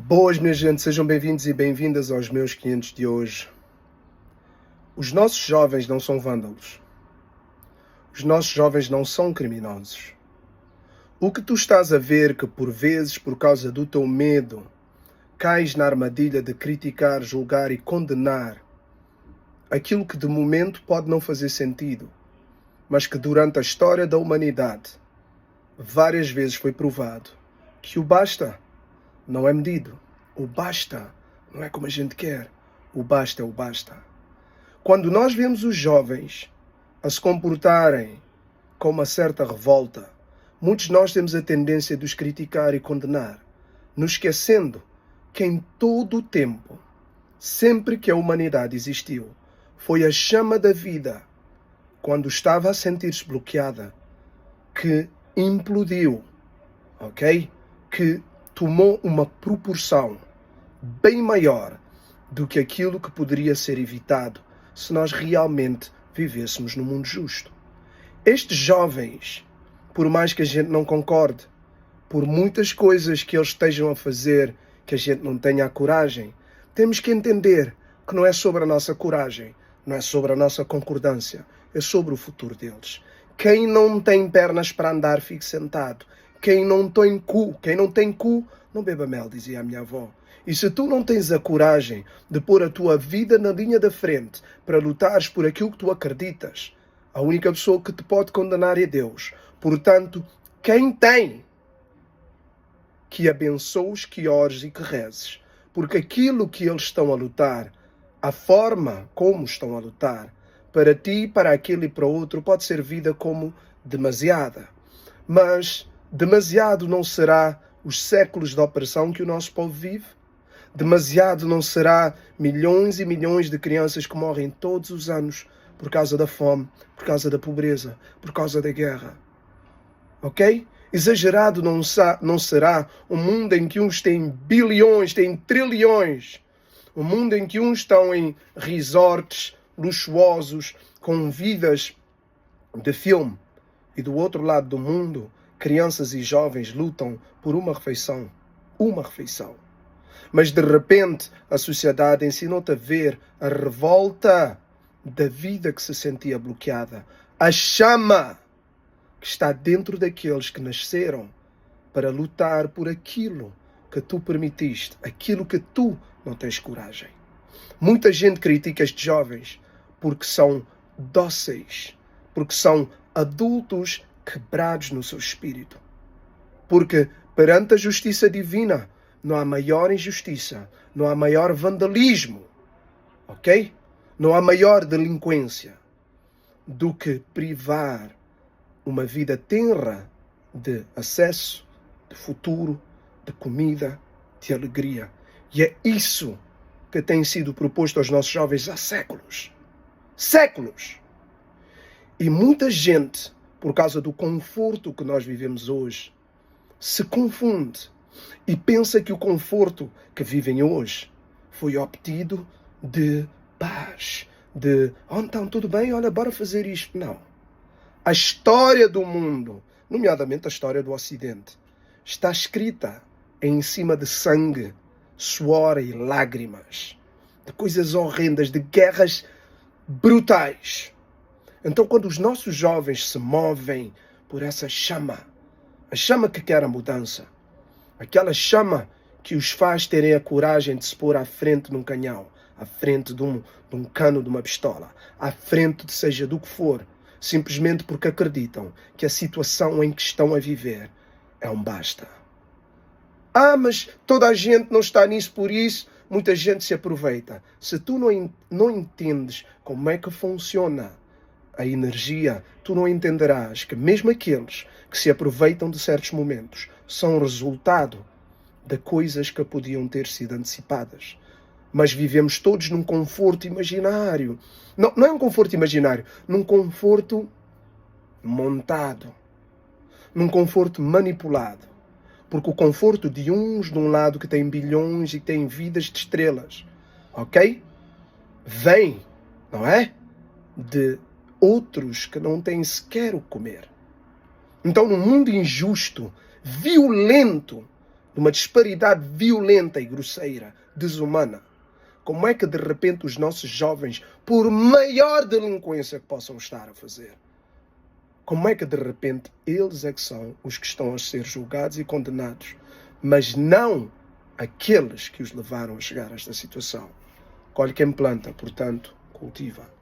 Boas, minha gente, sejam bem-vindos e bem-vindas aos meus 500 de hoje. Os nossos jovens não são vândalos. Os nossos jovens não são criminosos. O que tu estás a ver que, por vezes, por causa do teu medo, cais na armadilha de criticar, julgar e condenar aquilo que de momento pode não fazer sentido, mas que durante a história da humanidade várias vezes foi provado que o basta não é medido. O basta não é como a gente quer. O basta é o basta. Quando nós vemos os jovens a se comportarem com uma certa revolta, muitos de nós temos a tendência de os criticar e condenar, nos esquecendo que em todo o tempo, sempre que a humanidade existiu, foi a chama da vida, quando estava a sentir-se bloqueada, que implodiu, ok? Que tomou uma proporção bem maior do que aquilo que poderia ser evitado se nós realmente vivêssemos no mundo justo. Estes jovens, por mais que a gente não concorde, por muitas coisas que eles estejam a fazer que a gente não tenha a coragem, temos que entender que não é sobre a nossa coragem, não é sobre a nossa concordância, é sobre o futuro deles. Quem não tem pernas para andar, fique sentado. Quem não tem cu, não beba mel, dizia a minha avó. E se tu não tens a coragem de pôr a tua vida na linha da frente para lutares por aquilo que tu acreditas, a única pessoa que te pode condenar é Deus. Portanto, quem tem, que abençoes, que ores e que rezes. Porque aquilo que eles estão a lutar, a forma como estão a lutar, para ti, para aquele e para o outro, pode ser vida como demasiada. Mas demasiado não será os séculos de opressão que o nosso povo vive? Demasiado não será milhões e milhões de crianças que morrem todos os anos por causa da fome, por causa da pobreza, por causa da guerra? Ok? Exagerado não será um mundo em que uns têm bilhões, têm trilhões. Um mundo em que uns estão em resorts luxuosos, com vidas de filme. E do outro lado do mundo, crianças e jovens lutam por uma refeição. Uma refeição. Mas de repente a sociedade ensinou-te a ver a revolta da vida que se sentia bloqueada. A chama que está dentro daqueles que nasceram para lutar por aquilo que tu permitiste, aquilo que tu não tens coragem. Muita gente critica estes jovens porque são dóceis, porque são adultos quebrados no seu espírito. Porque perante a justiça divina não há maior injustiça, não há maior vandalismo, ok? Não há maior delinquência do que privar uma vida tenra de acesso, de futuro, de comida, de alegria. E é isso que tem sido proposto aos nossos jovens há séculos. Séculos! E muita gente, por causa do conforto que nós vivemos hoje, se confunde e pensa que o conforto que vivem hoje foi obtido de paz, de, então tudo bem, olha, bora fazer isto. Não. A história do mundo, nomeadamente a história do Ocidente, está escrita em cima de sangue, suor e lágrimas, de coisas horrendas, de guerras brutais. Então, quando os nossos jovens se movem por essa chama, a chama que quer a mudança, aquela chama que os faz terem a coragem de se pôr à frente de um canhão, à frente de um cano de uma pistola, à frente de seja do que for, simplesmente porque acreditam que a situação em que estão a viver é um basta. Mas toda a gente não está nisso, por isso muita gente se aproveita. Se tu não entendes como é que funciona a energia, tu não entenderás que mesmo aqueles que se aproveitam de certos momentos são resultado de coisas que podiam ter sido antecipadas. Mas vivemos todos num conforto imaginário. Não é um conforto imaginário, num conforto montado, num conforto manipulado. Porque o conforto de uns de um lado que tem bilhões e tem vidas de estrelas, ok? Vem, não é? De outros que não têm sequer o comer. Então, num mundo injusto, violento, de uma disparidade violenta e grosseira, desumana. Como é que de repente os nossos jovens, por maior delinquência que possam estar a fazer, como é que de repente eles é que são os que estão a ser julgados e condenados, mas não aqueles que os levaram a chegar a esta situação? Colhe quem planta, portanto, cultiva.